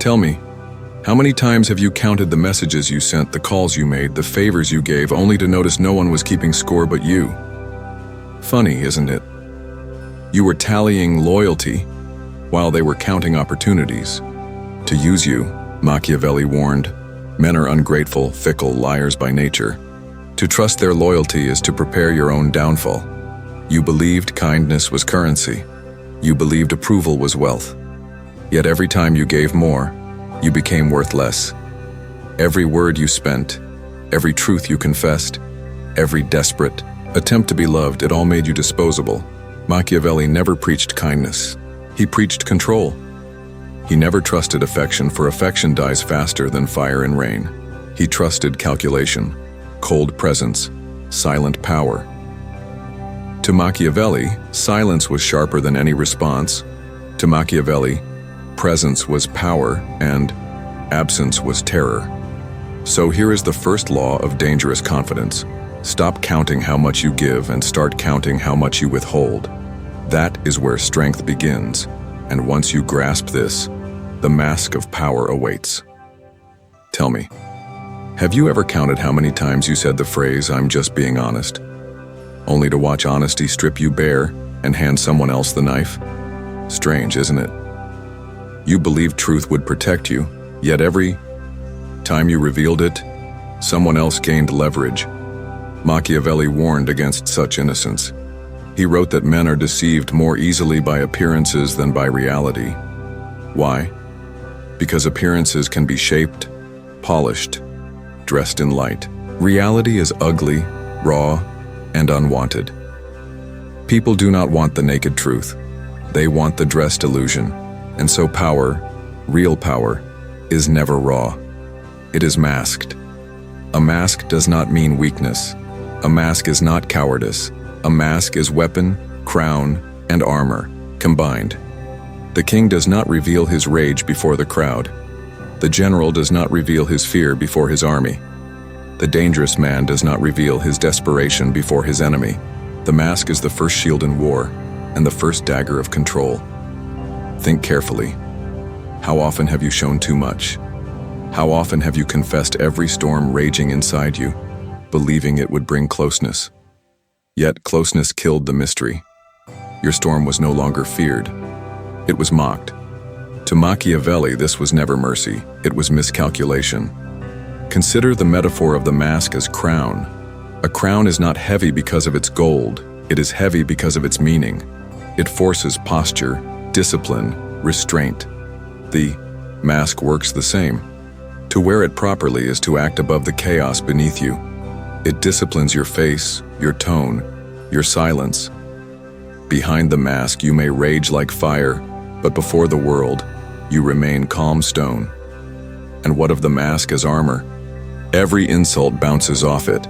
Tell me, how many times have you counted the messages you sent, the calls you made, the favors you gave, only to notice no one was keeping score but you? Funny, isn't it? You were tallying loyalty while they were counting opportunities to use you. Machiavelli warned, men are ungrateful, fickle, liars by nature. To trust their loyalty is to prepare your own downfall. You believed kindness was currency. You believed approval was wealth. Yet every time you gave more, you became worth less. Every word you spent, every truth you confessed, every desperate attempt to be loved, it all made you disposable. Machiavelli never preached kindness. He preached control. He never trusted affection, for affection dies faster than fire and rain. He trusted calculation, cold presence, silent power. To Machiavelli, silence was sharper than any response. To Machiavelli, presence was power and absence was terror. So here is the first law of dangerous confidence. Stop counting how much you give and start counting how much you withhold. That is where strength begins, and once you grasp this, the mask of power awaits. Tell me, have you ever counted how many times you said the phrase, "I'm just being honest," only to watch honesty strip you bare and hand someone else the knife? Strange, isn't it? You believed truth would protect you, yet every time you revealed it, someone else gained leverage. Machiavelli warned against such innocence. He wrote that men are deceived more easily by appearances than by reality. Why? Because appearances can be shaped, polished, dressed in light. Reality is ugly, raw, and unwanted. People do not want the naked truth. They want the dressed illusion. And so power, real power, is never raw. It is masked. A mask does not mean weakness. A mask is not cowardice. A mask is weapon, crown, and armor, combined. The king does not reveal his rage before the crowd. The general does not reveal his fear before his army. The dangerous man does not reveal his desperation before his enemy. The mask is the first shield in war, and the first dagger of control. Think carefully. How often have you shown too much? How often have you confessed every storm raging inside you, believing it would bring closeness? Yet closeness killed the mystery. Your storm was no longer feared. It was mocked. To Machiavelli, this was never mercy. It was miscalculation. Consider the metaphor of the mask as crown. A crown is not heavy because of its gold. It is heavy because of its meaning. It forces posture, discipline, restraint. The mask works the same. To wear it properly is to act above the chaos beneath you. It disciplines your face, your tone, your silence. Behind the mask you may rage like fire, but before the world, you remain calm stone. And what of the mask as armor? Every insult bounces off it.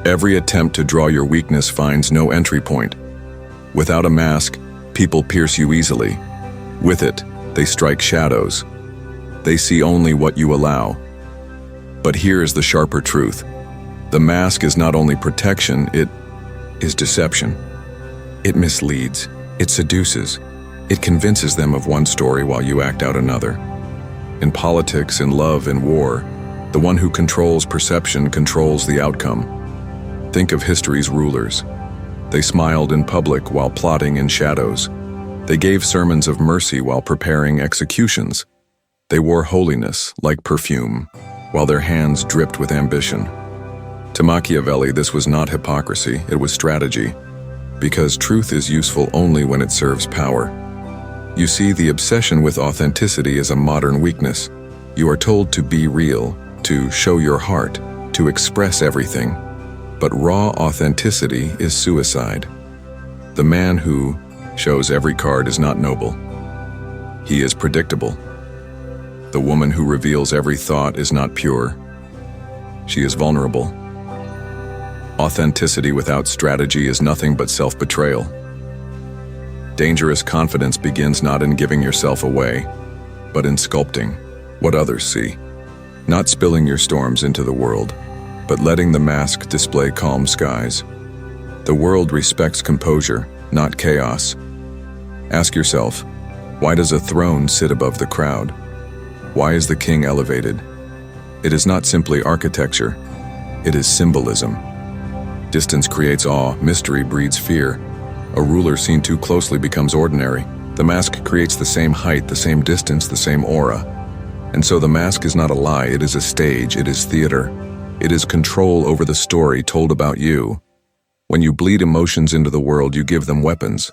Every attempt to draw your weakness finds no entry point. Without a mask, people pierce you easily. With it, they strike shadows. They see only what you allow. But here is the sharper truth. The mask is not only protection, it is deception. It misleads, it seduces, it convinces them of one story while you act out another. In politics, in love, in war, the one who controls perception controls the outcome. Think of history's rulers. They smiled in public while plotting in shadows. They gave sermons of mercy while preparing executions. They wore holiness like perfume, while their hands dripped with ambition. To Machiavelli, this was not hypocrisy, it was strategy, because truth is useful only when it serves power. You see, the obsession with authenticity is a modern weakness. You are told to be real, to show your heart, to express everything. But raw authenticity is suicide. The man who shows every card is not noble. He is predictable. The woman who reveals every thought is not pure. She is vulnerable. Authenticity without strategy is nothing but self-betrayal. Dangerous confidence begins not in giving yourself away, but in sculpting what others see. Not spilling your storms into the world, but letting the mask display calm skies. The world respects composure, not chaos. Ask yourself, why does a throne sit above the crowd? Why is the king elevated? It is not simply architecture. It is symbolism. Distance creates awe, mystery breeds fear. A ruler seen too closely becomes ordinary. The mask creates the same height, the same distance, the same aura. And so the mask is not a lie, it is a stage, it is theater. It is control over the story told about you. When you bleed emotions into the world, you give them weapons.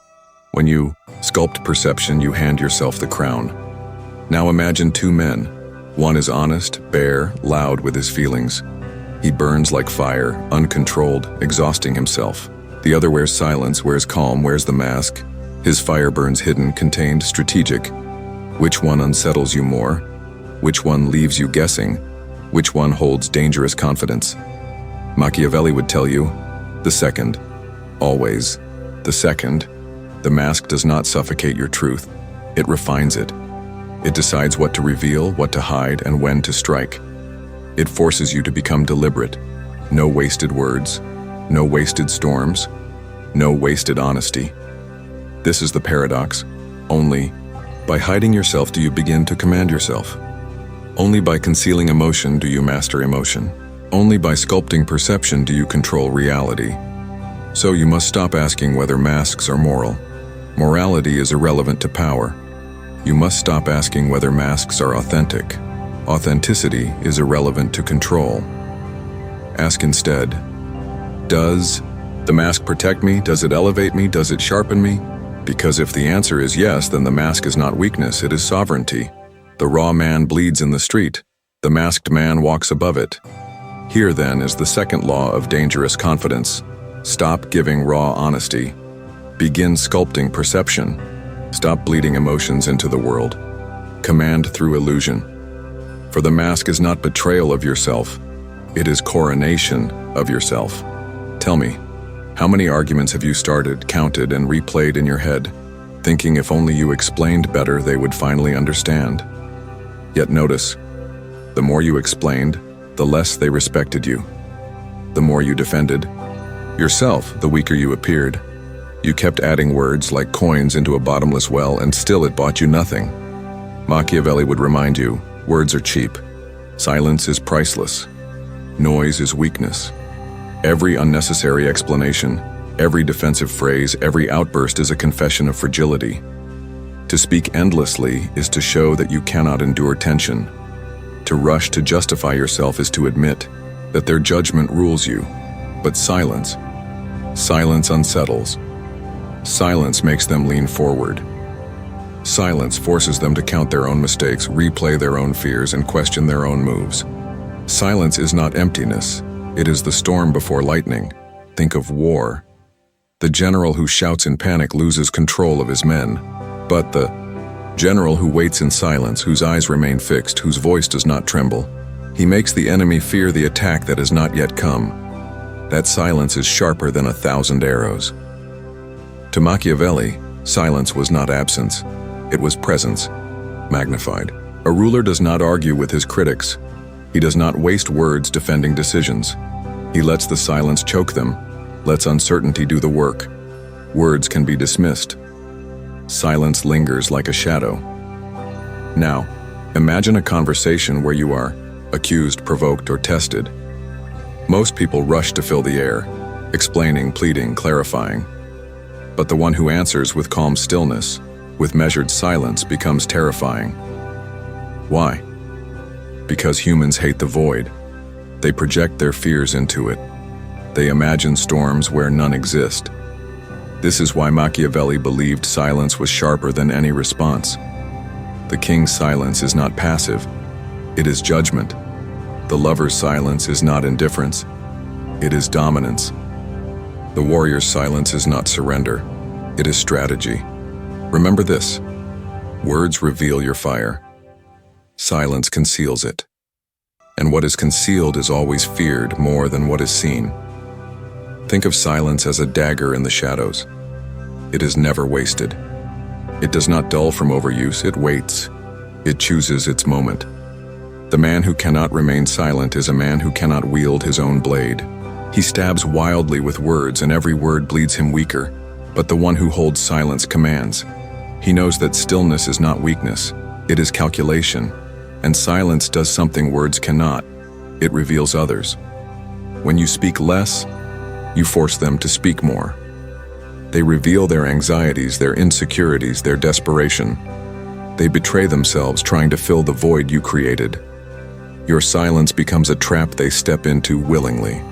When you sculpt perception, you hand yourself the crown. Now imagine two men. One is honest, bare, loud with his feelings. He burns like fire, uncontrolled, exhausting himself. The other wears silence, wears calm, wears the mask. His fire burns hidden, contained, strategic. Which one unsettles you more? Which one leaves you guessing? Which one holds dangerous confidence? Machiavelli would tell you, the second. Always. The second. The mask does not suffocate your truth. It refines it. It decides what to reveal, what to hide, and when to strike. It forces you to become deliberate. No wasted words. No wasted storms. No wasted honesty. This is the paradox. Only by hiding yourself do you begin to command yourself. Only by concealing emotion do you master emotion. Only by sculpting perception do you control reality. So you must stop asking whether masks are moral. Morality is irrelevant to power. You must stop asking whether masks are authentic. Authenticity is irrelevant to control. Ask instead, does the mask protect me? Does it elevate me? Does it sharpen me? Because if the answer is yes, then the mask is not weakness, it is sovereignty. The raw man bleeds in the street. The masked man walks above it. Here, then, is the second law of dangerous confidence. Stop giving raw honesty. Begin sculpting perception. Stop bleeding emotions into the world. Command through illusion. For the mask is not betrayal of yourself. It is coronation of yourself. Tell me, how many arguments have you started, counted, and replayed in your head, thinking if only you explained better, they would finally understand? Yet notice, the more you explained, the less they respected you. The more you defended yourself, the weaker you appeared. You kept adding words like coins into a bottomless well, and still it bought you nothing. Machiavelli would remind you, words are cheap. Silence is priceless. Noise is weakness. Every unnecessary explanation, every defensive phrase, every outburst is a confession of fragility. To speak endlessly is to show that you cannot endure tension. To rush to justify yourself is to admit that their judgment rules you. But silence unsettles. Silence makes them lean forward. Silence forces them to count their own mistakes, replay their own fears, and question their own moves. Silence is not emptiness. It is the storm before lightning. Think of war. The general who shouts in panic loses control of his men. But the general who waits in silence, whose eyes remain fixed, whose voice does not tremble, he makes the enemy fear the attack that has not yet come. That silence is sharper than 1,000 arrows. To Machiavelli, silence was not absence. It was presence, magnified. A ruler does not argue with his critics. He does not waste words defending decisions. He lets the silence choke them, lets uncertainty do the work. Words can be dismissed. Silence lingers like a shadow. Now, imagine a conversation where you are accused, provoked, or tested. Most people rush to fill the air, explaining, pleading, clarifying. But the one who answers with calm stillness, with measured silence, becomes terrifying. Why? Because humans hate the void. They project their fears into it. They imagine storms where none exist. This is why Machiavelli believed silence was sharper than any response. The king's silence is not passive. It is judgment. The lover's silence is not indifference. It is dominance. The warrior's silence is not surrender. It is strategy. Remember this: words reveal your fire. Silence conceals it. And what is concealed is always feared more than what is seen. Think of silence as a dagger in the shadows. It is never wasted. It does not dull from overuse, it waits. It chooses its moment. The man who cannot remain silent is a man who cannot wield his own blade. He stabs wildly with words, and every word bleeds him weaker. But the one who holds silence commands. He knows that stillness is not weakness. It is calculation. And silence does something words cannot. It reveals others. When you speak less, you force them to speak more. They reveal their anxieties, their insecurities, their desperation. They betray themselves trying to fill the void you created. Your silence becomes a trap they step into willingly.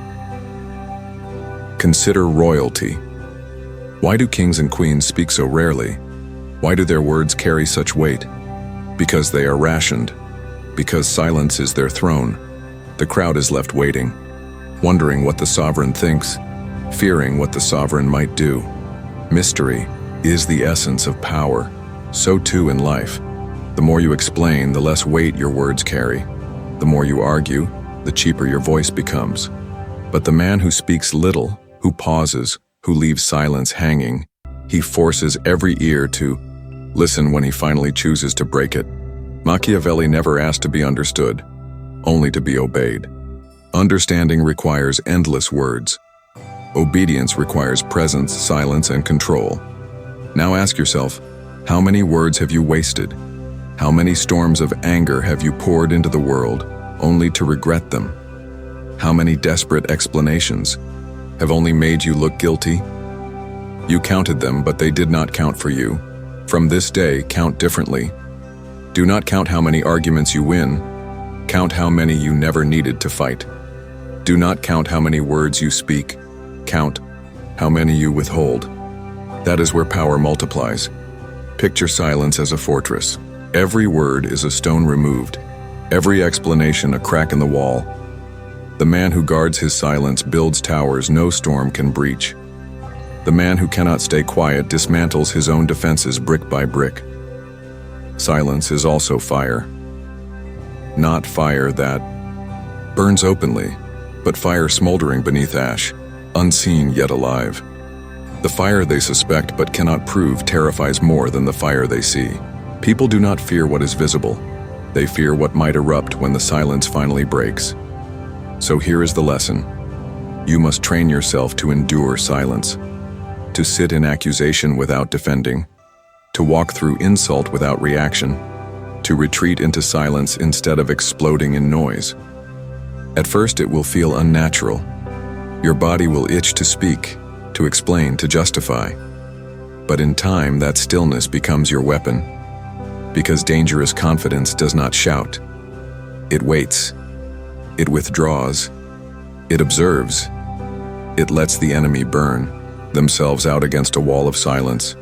Consider royalty. Why do kings and queens speak so rarely? Why do their words carry such weight? Because they are rationed. Because silence is their throne. The crowd is left waiting, wondering what the sovereign thinks, fearing what the sovereign might do. Mystery is the essence of power. So too in life. The more you explain, the less weight your words carry. The more you argue, the cheaper your voice becomes. But the man who speaks little, who pauses, who leaves silence hanging, he forces every ear to listen when he finally chooses to break it. Machiavelli never asked to be understood, only to be obeyed. Understanding requires endless words. Obedience requires presence, silence, and control. Now ask yourself, how many words have you wasted? How many storms of anger have you poured into the world, only to regret them? How many desperate explanations have only made you look guilty? You counted them, but they did not count for you. From this day, count differently. Do not count how many arguments you win. Count how many you never needed to fight. Do not count how many words you speak. Count how many you withhold. That is where power multiplies. Picture silence as a fortress. Every word is a stone removed. Every explanation a crack in the wall. The man who guards his silence builds towers no storm can breach. The man who cannot stay quiet dismantles his own defenses brick by brick. Silence is also fire. Not fire that burns openly, but fire smoldering beneath ash, unseen yet alive. The fire they suspect but cannot prove terrifies more than the fire they see. People do not fear what is visible. They fear what might erupt when the silence finally breaks. So here is the lesson. You must train yourself to endure silence, to sit in accusation without defending, to walk through insult without reaction, to retreat into silence instead of exploding in noise. At first it will feel unnatural. Your body will itch to speak, to explain, to justify. But in time, that stillness becomes your weapon, because dangerous confidence does not shout. It waits. It withdraws. It observes. It lets the enemy burn themselves out against a wall of silence.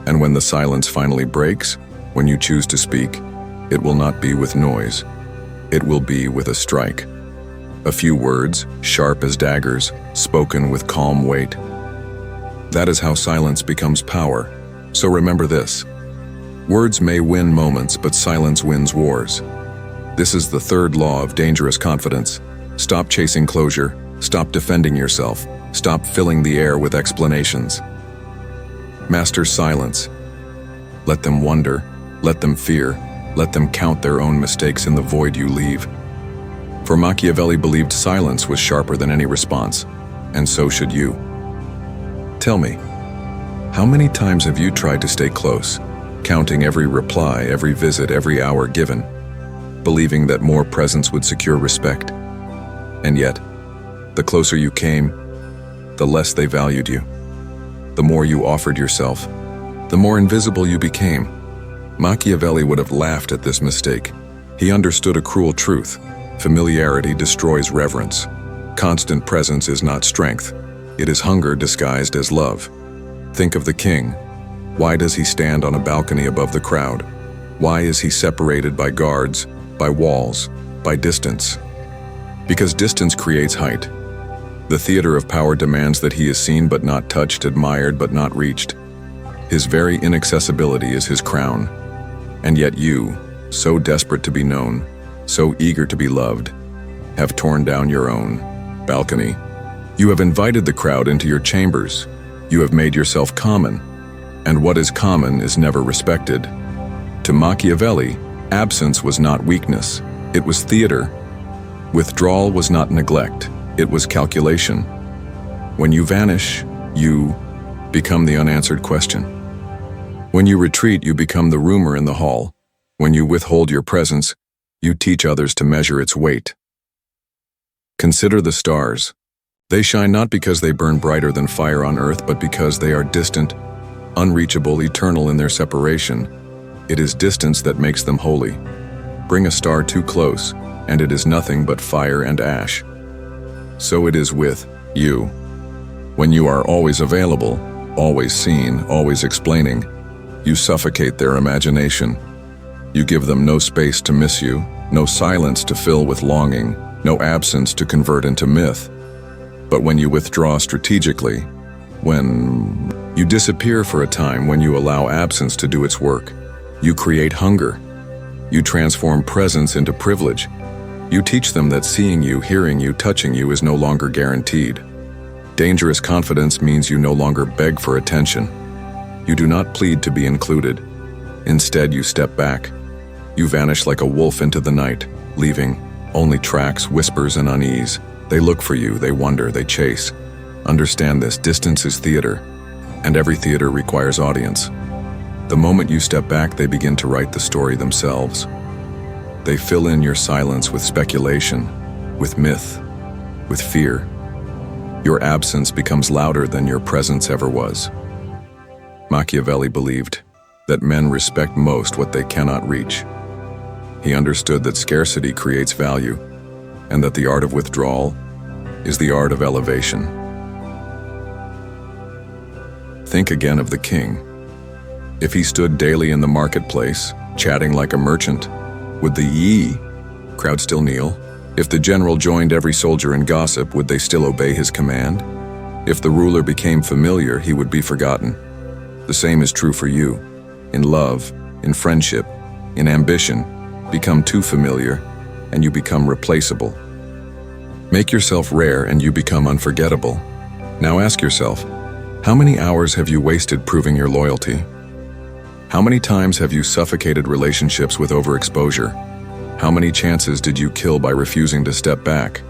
And when the silence finally breaks, when you choose to speak, it will not be with noise. It will be with a strike. A few words, sharp as daggers, spoken with calm weight. That is how silence becomes power. So remember this. Words may win moments, but silence wins wars. This is the third law of dangerous confidence. Stop chasing closure. Stop defending yourself. Stop filling the air with explanations. Master silence. Let them wonder. Let them fear. Let them count their own mistakes in the void you leave. For Machiavelli believed silence was sharper than any response, and so should you. Tell me, how many times have you tried to stay close, counting every reply, every visit, every hour given, believing that more presence would secure respect? And yet, the closer you came, the less they valued you. The more you offered yourself, the more invisible you became. Machiavelli would have laughed at this mistake. He understood a cruel truth. Familiarity destroys reverence. Constant presence is not strength. It is hunger disguised as love. Think of the king. Why does he stand on a balcony above the crowd? Why is he separated by guards, by walls, by distance? Because distance creates height. The theater of power demands that he is seen but not touched, admired but not reached. His very inaccessibility is his crown. And yet you, so desperate to be known, so eager to be loved, have torn down your own balcony. You have invited the crowd into your chambers. You have made yourself common, and what is common is never respected. To Machiavelli, absence was not weakness, it was theater. Withdrawal was not neglect, it was calculation. When you vanish, you become the unanswered question. When you retreat, you become the rumor in the hall. When you withhold your presence, You teach others to measure its weight. Consider the stars. They shine not because they burn brighter than fire on earth, but because they are distant, unreachable, eternal in their separation. It is distance that makes them holy. Bring a star too close, and it is nothing but fire and ash. So it is with you. When you are always available, always seen, always explaining, you suffocate their imagination. You give them no space to miss you, no silence to fill with longing, no absence to convert into myth. But when you withdraw strategically, when you disappear for a time, when you allow absence to do its work, you create hunger. You transform presence into privilege. You teach them that seeing you, hearing you, touching you is no longer guaranteed. Dangerous confidence means you no longer beg for attention. You do not plead to be included. Instead, you step back. You vanish like a wolf into the night, leaving only tracks, whispers, and unease. They look for you, they wonder, they chase. Understand this: distance is theater, and every theater requires audience. The moment you step back, they begin to write the story themselves. They fill in your silence with speculation, with myth, with fear. Your absence becomes louder than your presence ever was. Machiavelli believed that men respect most what they cannot reach. He understood that scarcity creates value, and that the art of withdrawal is the art of elevation. Think again of the king. If he stood daily in the marketplace, chatting like a merchant, would the crowd still kneel? If the general joined every soldier in gossip, would they still obey his command? If the ruler became familiar, he would be forgotten. The same is true for you. In love, in friendship, in ambition, become too familiar, and you become replaceable. Make yourself rare, and you become unforgettable. Now ask yourself, how many hours have you wasted proving your loyalty? How many times have you suffocated relationships with overexposure? How many chances did you kill by refusing to step back?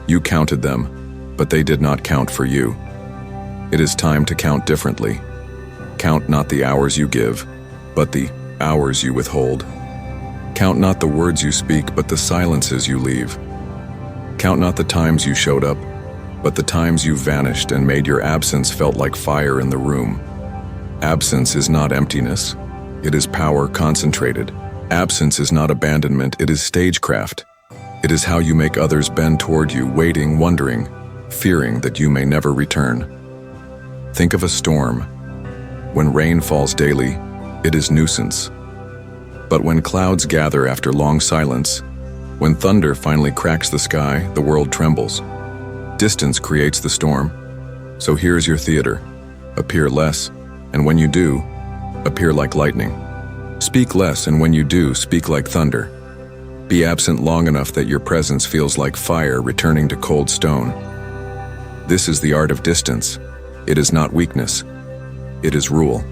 You counted them, but they did not count for you. It is time to count differently. Count not the hours you give, but the hours you withhold. Count not the words you speak, but the silences you leave. Count not the times you showed up, but the times you vanished and made your absence felt like fire in the room. Absence is not emptiness. It is power concentrated. Absence is not abandonment, it is stagecraft. It is how you make others bend toward you, waiting, wondering, fearing that you may never return. Think of a storm. When rain falls daily, it is nuisance. But when clouds gather after long silence, when thunder finally cracks the sky, the world trembles. Distance creates the storm. So here's your theater. Appear less, and when you do, appear like lightning. Speak less, and when you do, speak like thunder. Be absent long enough that your presence feels like fire returning to cold stone. This is the art of distance. It is not weakness. It is rule.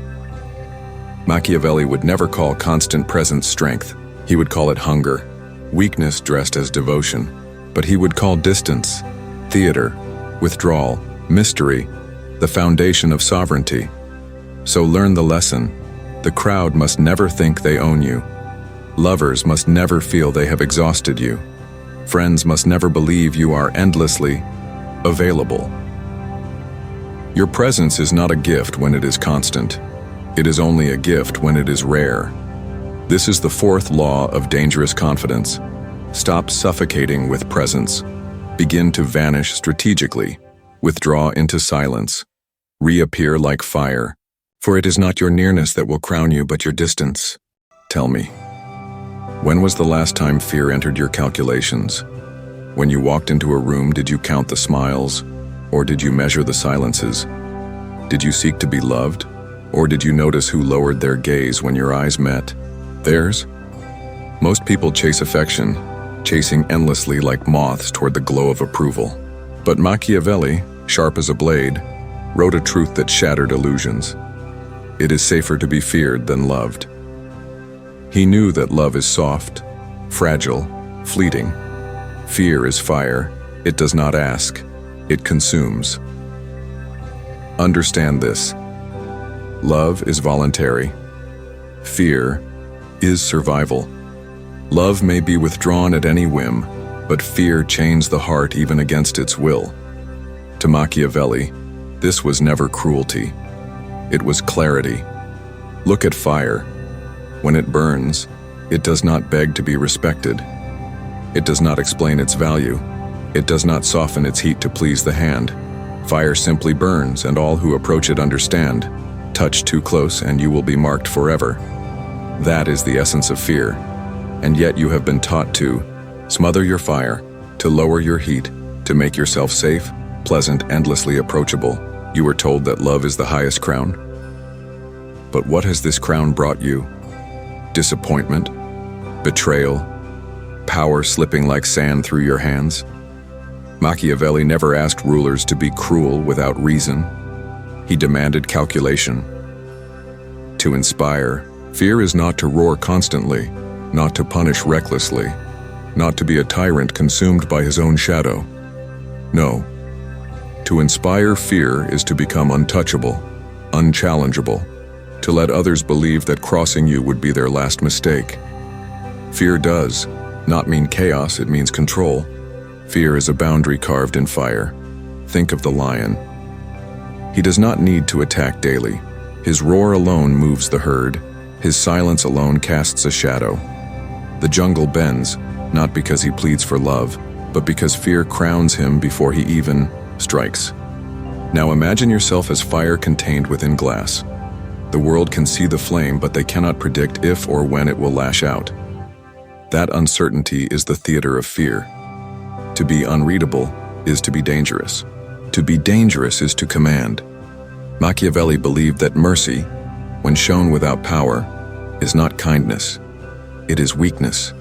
Machiavelli would never call constant presence strength. He would call it hunger, weakness dressed as devotion. But he would call distance, theater, withdrawal, mystery, the foundation of sovereignty. So learn the lesson. The crowd must never think they own you. Lovers must never feel they have exhausted you. Friends must never believe you are endlessly available. Your presence is not a gift when it is constant. It is only a gift when it is rare. This is the fourth law of dangerous confidence. Stop suffocating with presence. Begin to vanish strategically. Withdraw into silence. Reappear like fire. For it is not your nearness that will crown you, but your distance. Tell me, when was the last time fear entered your calculations? When you walked into a room, did you count the smiles, or did you measure the silences? Did you seek to be loved, or did you notice who lowered their gaze when your eyes met theirs? Most people chase affection, chasing endlessly like moths toward the glow of approval. But Machiavelli, sharp as a blade, wrote a truth that shattered illusions. It is safer to be feared than loved. He knew that love is soft, fragile, fleeting. Fear is fire. It does not ask. It consumes. Understand this. Love is voluntary. Fear is survival. Love may be withdrawn at any whim, but fear chains the heart even against its will. To Machiavelli, this was never cruelty. It was clarity. Look at fire. When it burns, it does not beg to be respected. It does not explain its value. It does not soften its heat to please the hand. Fire simply burns, and all who approach it understand. Touch too close and you will be marked forever. That is the essence of fear. And yet you have been taught to smother your fire, to lower your heat, to make yourself safe, pleasant, endlessly approachable. You were told that love is the highest crown. But what has this crown brought you? Disappointment, betrayal, power slipping like sand through your hands? Machiavelli never asked rulers to be cruel without reason. He demanded calculation. To inspire, fear is not to roar constantly, not to punish recklessly, not to be a tyrant consumed by his own shadow. No. To inspire fear is to become untouchable, unchallengeable, to let others believe that crossing you would be their last mistake. Fear does not mean chaos, it means control. Fear is a boundary carved in fire. Think of the lion. He does not need to attack daily. His roar alone moves the herd. His silence alone casts a shadow. The jungle bends, not because he pleads for love, but because fear crowns him before he even strikes. Now imagine yourself as fire contained within glass. The world can see the flame, but they cannot predict if or when it will lash out. That uncertainty is the theater of fear. To be unreadable is to be dangerous. To be dangerous is to command. Machiavelli believed that mercy, when shown without power, is not kindness. It is weakness.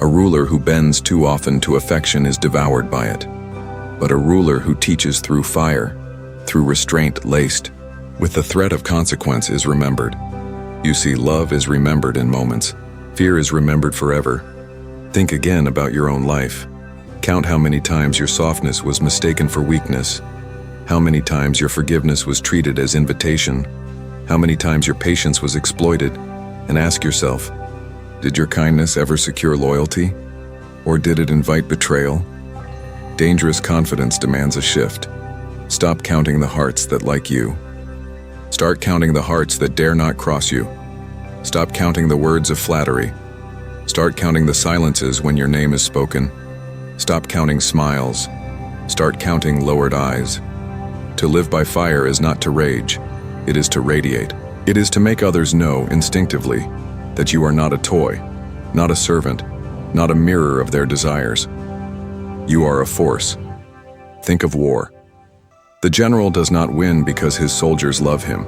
A ruler who bends too often to affection is devoured by it. But a ruler who teaches through fire, through restraint laced with the threat of consequence, is remembered. You see, love is remembered in moments. Fear is remembered forever. Think again about your own life. Count how many times your softness was mistaken for weakness. How many times your forgiveness was treated as invitation. How many times your patience was exploited. And ask yourself, did your kindness ever secure loyalty? Or did it invite betrayal? Dangerous confidence demands a shift. Stop counting the hearts that like you. Start counting the hearts that dare not cross you. Stop counting the words of flattery. Start counting the silences when your name is spoken. Stop counting smiles. Start counting lowered eyes. To live by fire is not to rage. It is to radiate. It is to make others know instinctively that you are not a toy, not a servant, not a mirror of their desires. You are a force. Think of war. The general does not win because his soldiers love him.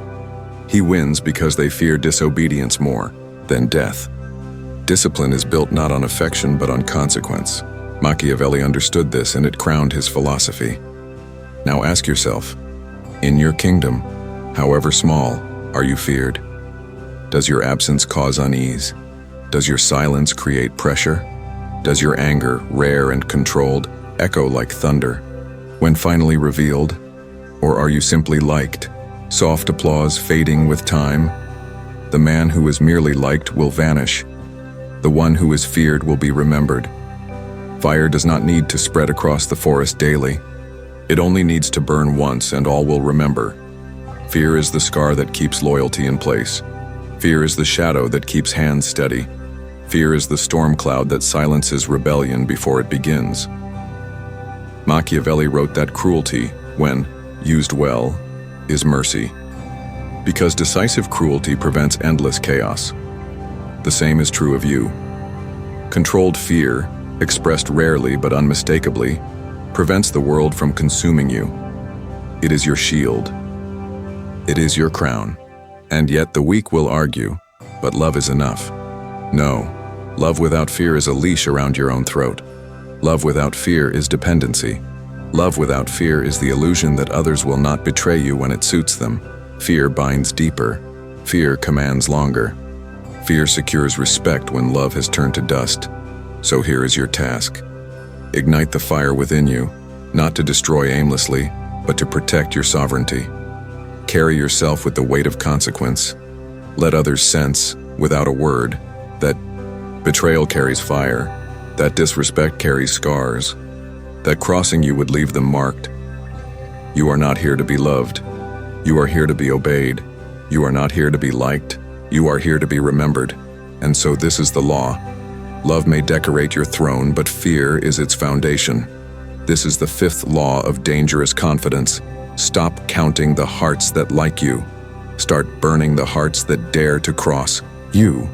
He wins because they fear disobedience more than death. Discipline is built not on affection but on consequence. Machiavelli understood this, and it crowned his philosophy. Now ask yourself, in your kingdom, however small, are you feared? Does your absence cause unease? Does your silence create pressure? Does your anger, rare and controlled, echo like thunder when finally revealed? Or are you simply liked, soft applause fading with time? The man who is merely liked will vanish. The one who is feared will be remembered. Fire does not need to spread across the forest daily. It only needs to burn once and all will remember. Fear is the scar that keeps loyalty in place. Fear is the shadow that keeps hands steady. Fear is the storm cloud that silences rebellion before it begins. Machiavelli wrote that cruelty, when used well, is mercy. Because decisive cruelty prevents endless chaos. The same is true of you. Controlled fear, expressed rarely but unmistakably, prevents the world from consuming you. It is your shield. It is your crown. And yet the weak will argue, but love is enough. No, love without fear is a leash around your own throat. Love without fear is dependency. Love without fear is the illusion that others will not betray you when it suits them. Fear binds deeper. Fear commands longer. Fear secures respect when love has turned to dust. So here is your task. Ignite the fire within you, not to destroy aimlessly, but to protect your sovereignty. Carry yourself with the weight of consequence. Let others sense, without a word, that Betrayal carries fire. That disrespect carries scars. That crossing you would leave them marked. You are not here to be loved. You are here to be obeyed. You are not here to be liked. You are here to be remembered. And so this is the law. Love may decorate your throne, but fear is its foundation. This is the fifth law of dangerous confidence. Stop counting the hearts that like you. Start burning the hearts that dare to cross you.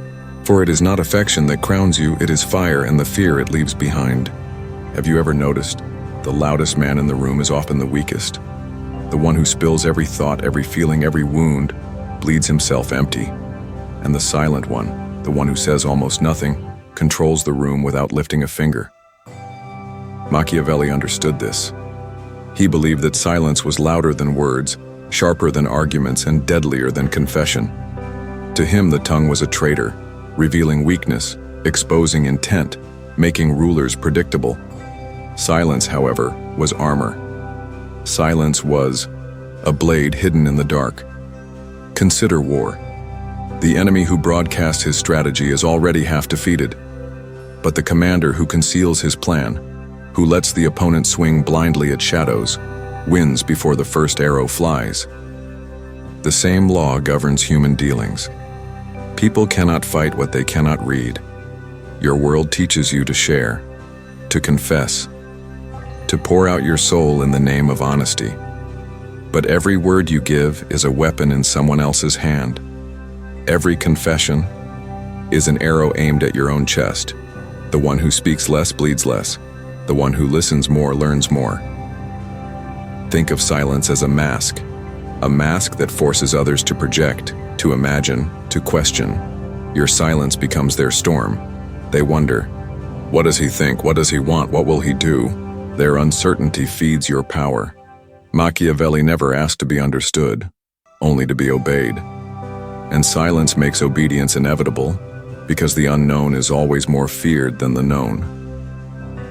For it is not affection that crowns you, it is fire and the fear it leaves behind. Have you ever noticed? The loudest man in the room is often the weakest. The one who spills every thought, every feeling, every wound, bleeds himself empty. And the silent one, the one who says almost nothing, controls the room without lifting a finger. Machiavelli understood this. He believed that silence was louder than words, sharper than arguments, and deadlier than confession. To him, the tongue was a traitor, revealing weakness, exposing intent, making rulers predictable. Silence, however, was armor. Silence was a blade hidden in the dark. Consider war. The enemy who broadcasts his strategy is already half defeated. But the commander who conceals his plan, who lets the opponent swing blindly at shadows, wins before the first arrow flies. The same law governs human dealings. People cannot fight what they cannot read. Your world teaches you to share, to confess, to pour out your soul in the name of honesty. But every word you give is a weapon in someone else's hand. Every confession is an arrow aimed at your own chest. The one who speaks less bleeds less. The one who listens more learns more. Think of silence as a mask that forces others to project, to imagine, to question. Your silence becomes their storm. They wonder, what does he think? What does he want? What will he do? Their uncertainty feeds your power. Machiavelli never asked to be understood, only to be obeyed. And silence makes obedience inevitable, because the unknown is always more feared than the known.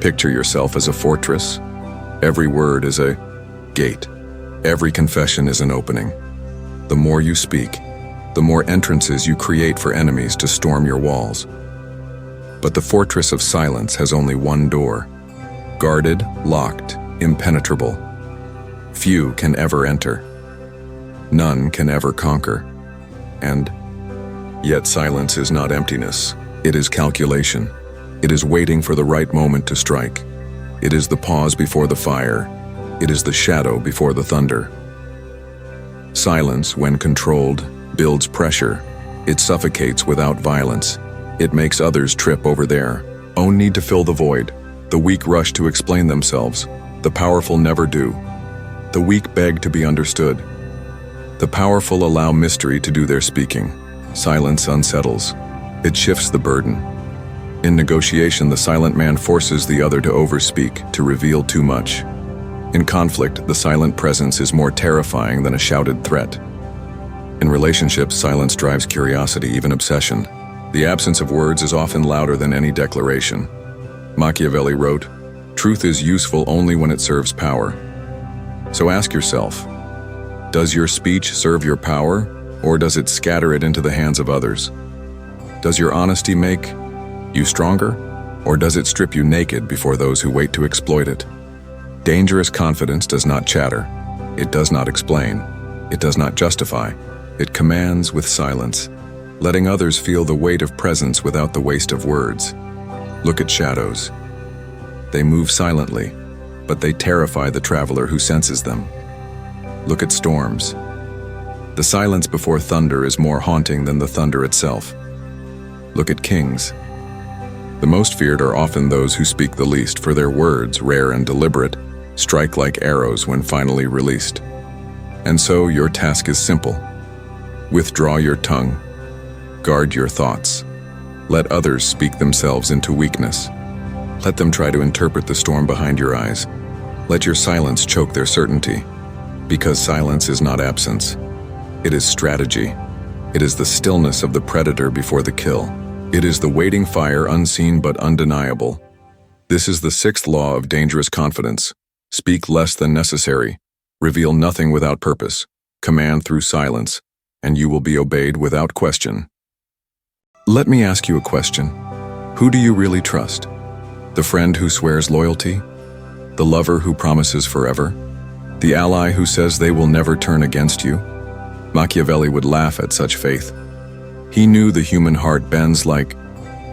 Picture yourself as a fortress. Every word is a gate. Every confession is an opening. The more you speak, the more entrances you create for enemies to storm your walls. But the fortress of silence has only one door, guarded, locked, impenetrable. Few can ever enter. None can ever conquer. And yet silence is not emptiness. It is calculation. It is waiting for the right moment to strike. It is the pause before the fire. It is the shadow before the thunder. Silence, when controlled, builds pressure. It suffocates without violence. It makes others trip over their own need to fill the void. The weak rush to explain themselves. The powerful never do. The weak beg to be understood. The powerful allow mystery to do their speaking. Silence unsettles. It shifts the burden. In negotiation, the silent man forces the other to overspeak, to reveal too much. In conflict, the silent presence is more terrifying than a shouted threat. In relationships, silence drives curiosity, even obsession. The absence of words is often louder than any declaration. Machiavelli wrote, "Truth is useful only when it serves power." So ask yourself, does your speech serve your power, or does it scatter it into the hands of others? Does your honesty make you stronger, or does it strip you naked before those who wait to exploit it? Dangerous confidence does not chatter. It does not explain. It does not justify. It commands with silence, letting others feel the weight of presence without the waste of words. Look at shadows. They move silently, but they terrify the traveler who senses them. Look at storms. The silence before thunder is more haunting than the thunder itself. Look at kings. The most feared are often those who speak the least, for their words, rare and deliberate, strike like arrows when finally released. And so your task is simple. Withdraw your tongue. Guard your thoughts. Let others speak themselves into weakness. Let them try to interpret the storm behind your eyes. Let your silence choke their certainty. Because silence is not absence. It is strategy. It is the stillness of the predator before the kill. It is the waiting fire, unseen but undeniable. This is the sixth law of dangerous confidence. Speak less than necessary. Reveal nothing without purpose. Command through silence, and you will be obeyed without question. Let me ask you a question. Who do you really trust? The friend who swears loyalty? The lover who promises forever? The ally who says they will never turn against you? Machiavelli would laugh at such faith. He knew the human heart bends like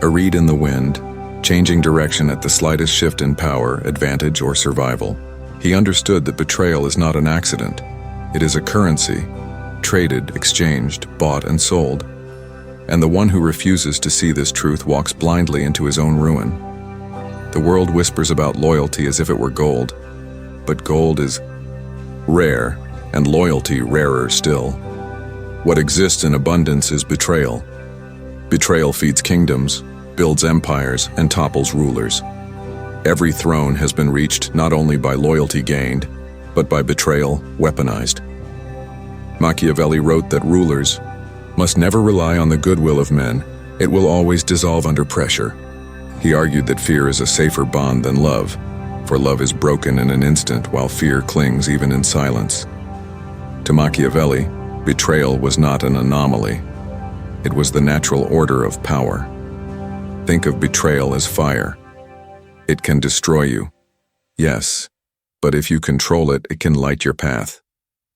a reed in the wind, changing direction at the slightest shift in power, advantage, or survival. He understood that betrayal is not an accident. It is a currency, traded, exchanged, bought, and sold. And the one who refuses to see this truth walks blindly into his own ruin. The world whispers about loyalty as if it were gold, but gold is rare, and loyalty rarer still. What exists in abundance is betrayal. Betrayal feeds kingdoms, builds empires, and topples rulers. Every throne has been reached not only by loyalty gained, but by betrayal weaponized. Machiavelli wrote that rulers must never rely on the goodwill of men. It will always dissolve under pressure. He argued that fear is a safer bond than love, for love is broken in an instant while fear clings even in silence. To Machiavelli, betrayal was not an anomaly. It was the natural order of power. Think of betrayal as fire. It can destroy you. Yes, but if you control it, it can light your path.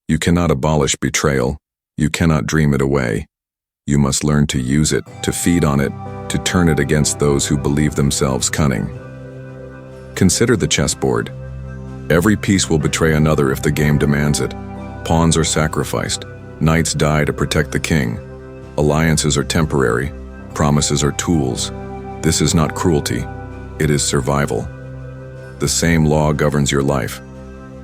You cannot abolish betrayal. You cannot dream it away. You must learn to use it, to feed on it, to turn it against those who believe themselves cunning. Consider the chessboard. Every piece will betray another if the game demands it. Pawns are sacrificed. Knights die to protect the king. Alliances are temporary. Promises are tools. This is not cruelty. It is survival. The same law governs your life.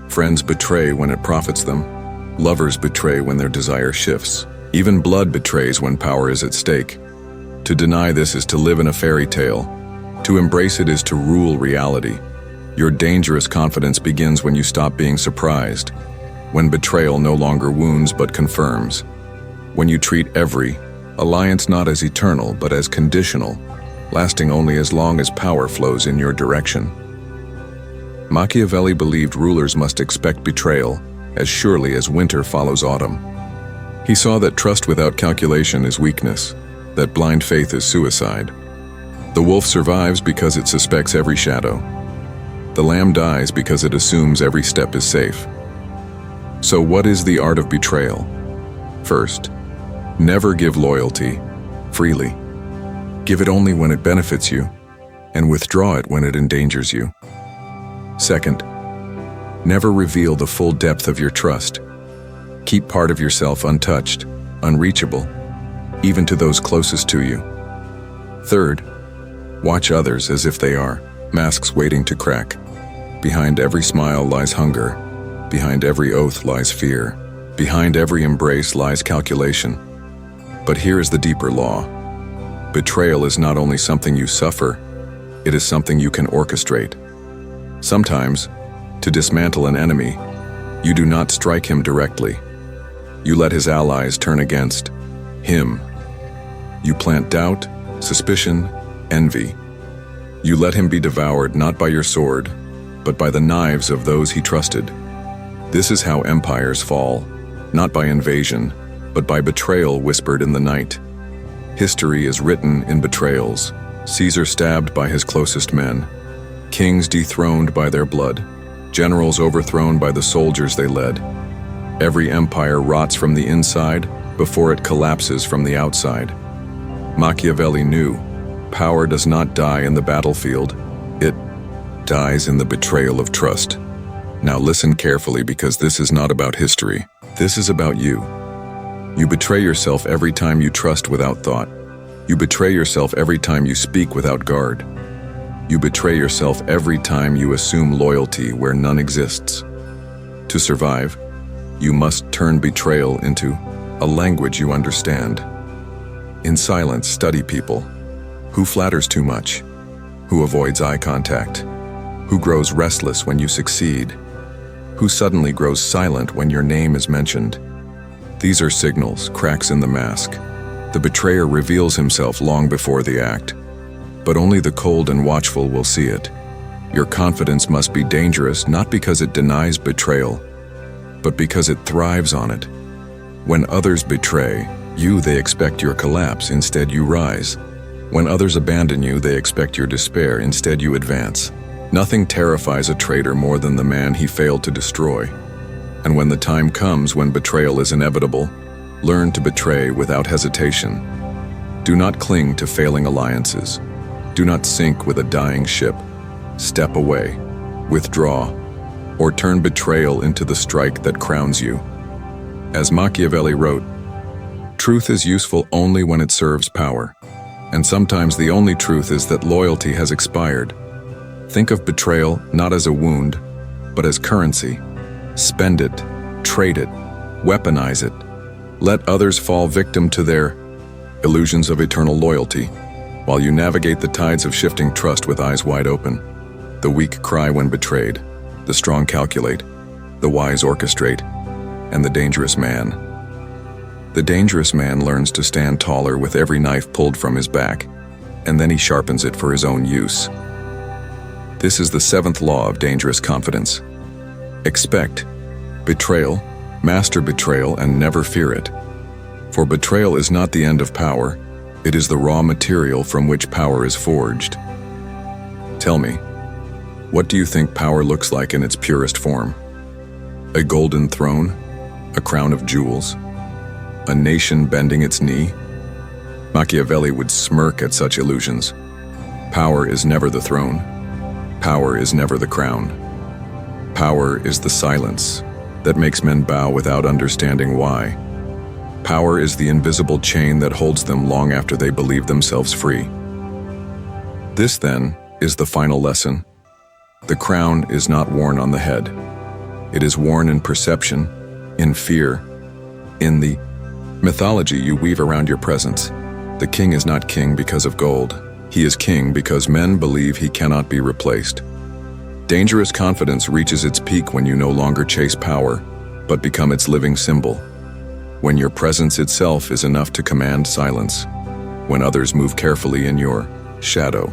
Friends betray when it profits them. Lovers betray when their desire shifts. Even blood betrays when power is at stake. To deny this is to live in a fairy tale. To embrace it is to rule reality. Your dangerous confidence begins when you stop being surprised. When betrayal no longer wounds but confirms. When you treat every alliance not as eternal but as conditional, lasting only as long as power flows in your direction. Machiavelli believed rulers must expect betrayal as surely as winter follows autumn. He saw that trust without calculation is weakness, that blind faith is suicide. The wolf survives because it suspects every shadow. The lamb dies because it assumes every step is safe. So what is the art of betrayal? First, never give loyalty freely. Give it only when it benefits you, and withdraw it when it endangers you. Second, never reveal the full depth of your trust. Keep part of yourself untouched, unreachable, even to those closest to you. Third, watch others as if they are masks waiting to crack. Behind every smile lies hunger. Behind every oath lies fear. Behind every embrace lies calculation. But here is the deeper law. Betrayal is not only something you suffer, it is something you can orchestrate. Sometimes, to dismantle an enemy, you do not strike him directly. You let his allies turn against him. You plant doubt, suspicion, envy. You let him be devoured not by your sword, but by the knives of those he trusted. This is how empires fall, not by invasion, but by betrayal whispered in the night. History is written in betrayals. Caesar stabbed by his closest men. Kings dethroned by their blood. Generals overthrown by the soldiers they led. Every empire rots from the inside before it collapses from the outside. Machiavelli knew power does not die in the battlefield. It dies in the betrayal of trust. Now listen carefully, because this is not about history. This is about you. You betray yourself every time you trust without thought. You betray yourself every time you speak without guard. You betray yourself every time you assume loyalty where none exists. To survive, you must turn betrayal into a language you understand. In silence, study people. Who flatters too much? Who avoids eye contact? Who grows restless when you succeed? Who suddenly grows silent when your name is mentioned? These are signals, cracks in the mask. The betrayer reveals himself long before the act, but only the cold and watchful will see it. Your confidence must be dangerous not because it denies betrayal, but because it thrives on it. When others betray you, they expect your collapse. Instead, you rise. When others abandon you, they expect your despair. Instead, you advance. Nothing terrifies a traitor more than the man he failed to destroy. And when the time comes when betrayal is inevitable, learn to betray without hesitation. Do not cling to failing alliances. Do not sink with a dying ship. Step away, withdraw, or turn betrayal into the strike that crowns you. As Machiavelli wrote, "Truth is useful only when it serves power. And sometimes the only truth is that loyalty has expired." Think of betrayal not as a wound, but as currency. Spend it, trade it, weaponize it. Let others fall victim to their illusions of eternal loyalty, while you navigate the tides of shifting trust with eyes wide open. The weak cry when betrayed, the strong calculate, the wise orchestrate, and the dangerous man. The dangerous man learns to stand taller with every knife pulled from his back, and then he sharpens it for his own use. This is the seventh law of dangerous confidence. Expect betrayal, master betrayal, and never fear it. For betrayal is not the end of power, it is the raw material from which power is forged. Tell me, what do you think power looks like in its purest form? A golden throne? A crown of jewels? A nation bending its knee? Machiavelli would smirk at such illusions. Power is never the throne. Power is never the crown. Power is the silence that makes men bow without understanding why. Power is the invisible chain that holds them long after they believe themselves free. This, then, is the final lesson. The crown is not worn on the head. It is worn in perception, in fear, in the mythology you weave around your presence. The king is not king because of gold. He is king because men believe he cannot be replaced. Dangerous confidence reaches its peak when you no longer chase power, but become its living symbol. When your presence itself is enough to command silence. When others move carefully in your shadow,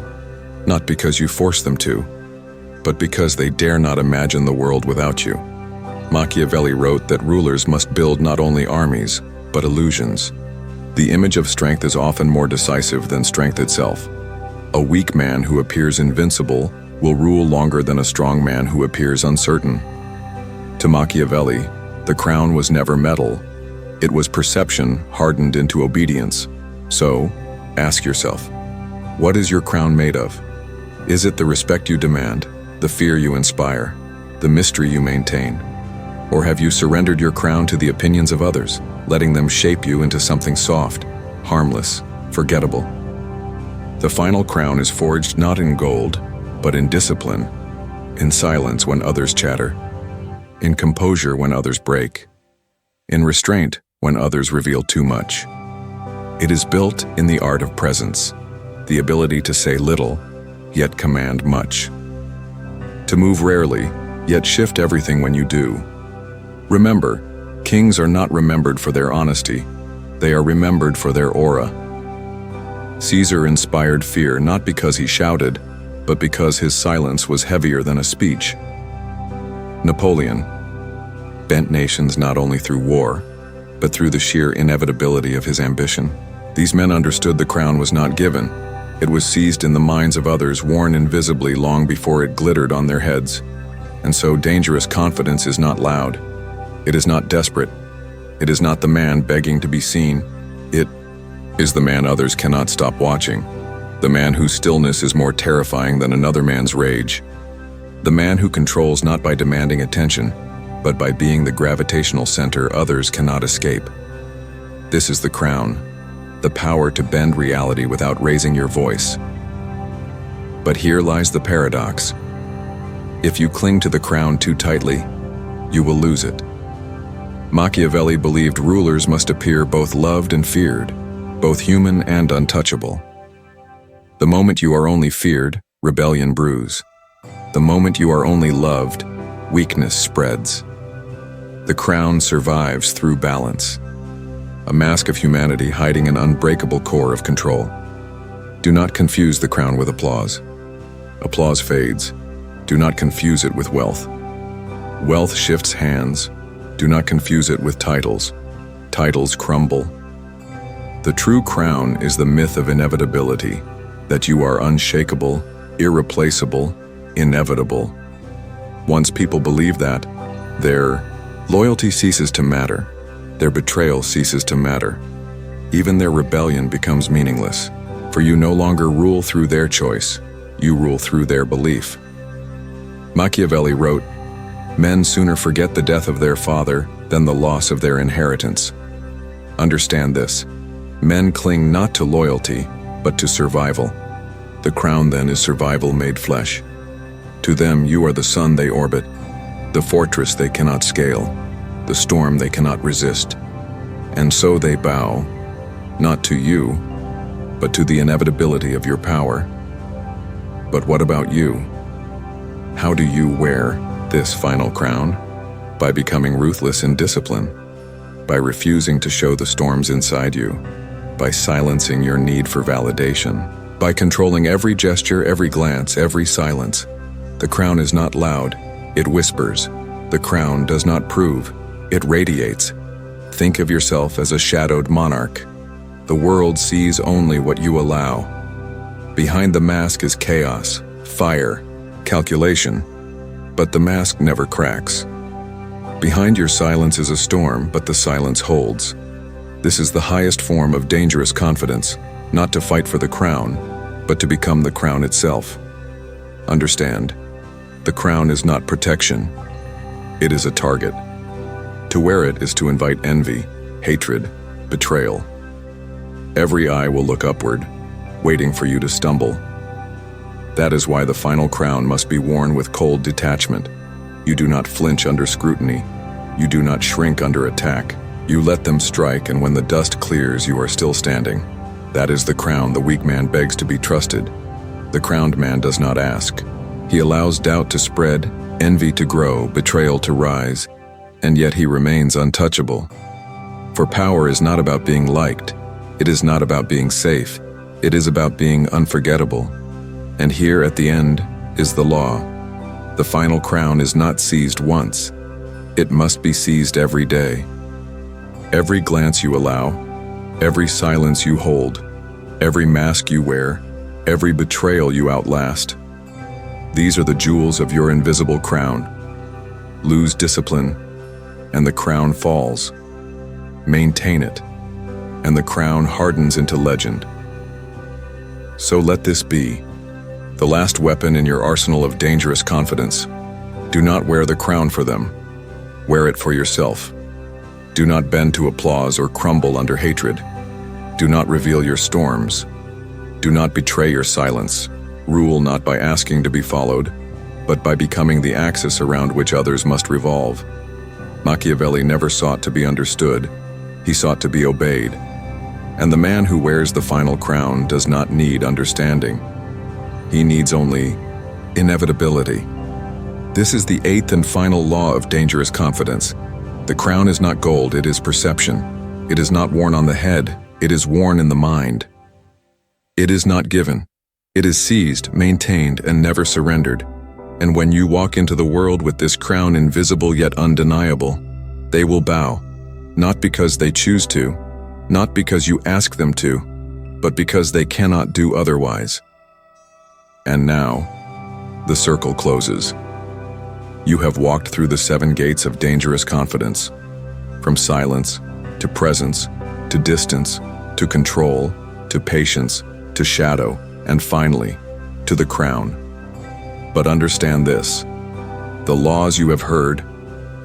not because you force them to, but because they dare not imagine the world without you. Machiavelli wrote that rulers must build not only armies, but illusions. The image of strength is often more decisive than strength itself. A weak man who appears invincible will rule longer than a strong man who appears uncertain. To Machiavelli, the crown was never metal. It was perception hardened into obedience. So, ask yourself, what is your crown made of? Is it the respect you demand, the fear you inspire, the mystery you maintain? Or have you surrendered your crown to the opinions of others, letting them shape you into something soft, harmless, forgettable? The final crown is forged not in gold, but in discipline, in silence when others chatter, in composure when others break, in restraint when others reveal too much. It is built in the art of presence, the ability to say little, yet command much. To move rarely, yet shift everything when you do. Remember, kings are not remembered for their honesty, they are remembered for their aura. Caesar inspired fear not because he shouted, but because his silence was heavier than a speech. Napoleon bent nations not only through war, but through the sheer inevitability of his ambition. These men understood the crown was not given. It was seized in the minds of others, worn invisibly long before it glittered on their heads. And so dangerous confidence is not loud. It is not desperate. It is not the man begging to be seen. It is the man others cannot stop watching. The man whose stillness is more terrifying than another man's rage. The man who controls not by demanding attention, but by being the gravitational center others cannot escape. This is the crown, the power to bend reality without raising your voice. But here lies the paradox. If you cling to the crown too tightly, you will lose it. Machiavelli believed rulers must appear both loved and feared, both human and untouchable. The moment you are only feared, rebellion brews. The moment you are only loved, weakness spreads. The crown survives through balance, a mask of humanity hiding an unbreakable core of control. Do not confuse the crown with applause. Applause fades. Do not confuse it with wealth. Wealth shifts hands. Do not confuse it with titles. Titles crumble. The true crown is the myth of inevitability, that you are unshakable, irreplaceable, inevitable. Once people believe that, their loyalty ceases to matter, their betrayal ceases to matter. Even their rebellion becomes meaningless, for you no longer rule through their choice, you rule through their belief. Machiavelli wrote, "Men sooner forget the death of their father than the loss of their inheritance." Understand this. Men cling not to loyalty, but to survival. The crown then is survival made flesh. To them you are the sun they orbit, the fortress they cannot scale, the storm they cannot resist. And so they bow, not to you, but to the inevitability of your power. But what about you? How do you wear this final crown? By becoming ruthless in discipline, by refusing to show the storms inside you, by silencing your need for validation, by controlling every gesture, every glance, every silence. The crown is not loud, it whispers. The crown does not prove, it radiates. Think of yourself as a shadowed monarch. The world sees only what you allow. Behind the mask is chaos, fire, calculation, but the mask never cracks. Behind your silence is a storm, but the silence holds. This is the highest form of dangerous confidence, not to fight for the crown, but to become the crown itself. Understand, the crown is not protection, it is a target. To wear it is to invite envy, hatred, betrayal. Every eye will look upward, waiting for you to stumble. That is why the final crown must be worn with cold detachment. You do not flinch under scrutiny. You do not shrink under attack. You let them strike, and when the dust clears, you are still standing. That is the crown the weak man begs to be trusted. The crowned man does not ask. He allows doubt to spread, envy to grow, betrayal to rise, and yet he remains untouchable. For power is not about being liked. It is not about being safe. It is about being unforgettable. And here at the end is the law. The final crown is not seized once. It must be seized every day. Every glance you allow, every silence you hold, every mask you wear, every betrayal you outlast. These are the jewels of your invisible crown. Lose discipline, and the crown falls. Maintain it, and the crown hardens into legend. So let this be the last weapon in your arsenal of dangerous confidence. Do not wear the crown for them. Wear it for yourself. Do not bend to applause or crumble under hatred. Do not reveal your storms. Do not betray your silence. Rule not by asking to be followed, but by becoming the axis around which others must revolve. Machiavelli never sought to be understood. He sought to be obeyed. And the man who wears the final crown does not need understanding. He needs only inevitability. This is the eighth and final law of dangerous confidence. The crown is not gold, it is perception. It is not worn on the head, it is worn in the mind. It is not given. It is seized, maintained, and never surrendered. And when you walk into the world with this crown invisible yet undeniable, they will bow, not because they choose to, not because you ask them to, but because they cannot do otherwise. And now, the circle closes. You have walked through the 7 gates of dangerous confidence, from silence to presence, to distance, to control, to patience, to shadow, and finally, to the crown. But understand this: the laws you have heard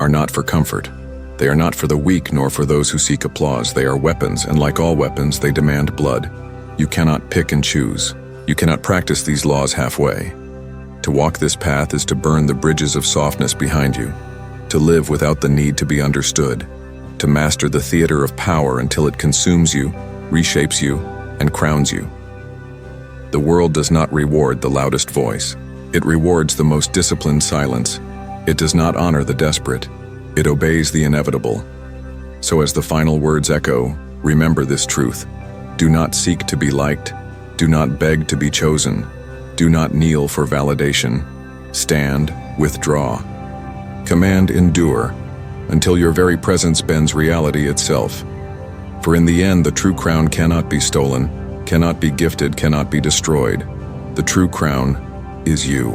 are not for comfort. They are not for the weak nor for those who seek applause. They are weapons, and like all weapons, they demand blood. You cannot pick and choose. You cannot practice these laws halfway. To walk this path is to burn the bridges of softness behind you, to live without the need to be understood, to master the theater of power until it consumes you, reshapes you, and crowns you. The world does not reward the loudest voice. It rewards the most disciplined silence. It does not honor the desperate. It obeys the inevitable. So as the final words echo, remember this truth. Do not seek to be liked. Do not beg to be chosen. Do not kneel for validation. Stand, withdraw. Command, endure, until your very presence bends reality itself. For in the end, the true crown cannot be stolen, cannot be gifted, cannot be destroyed. The true crown is you.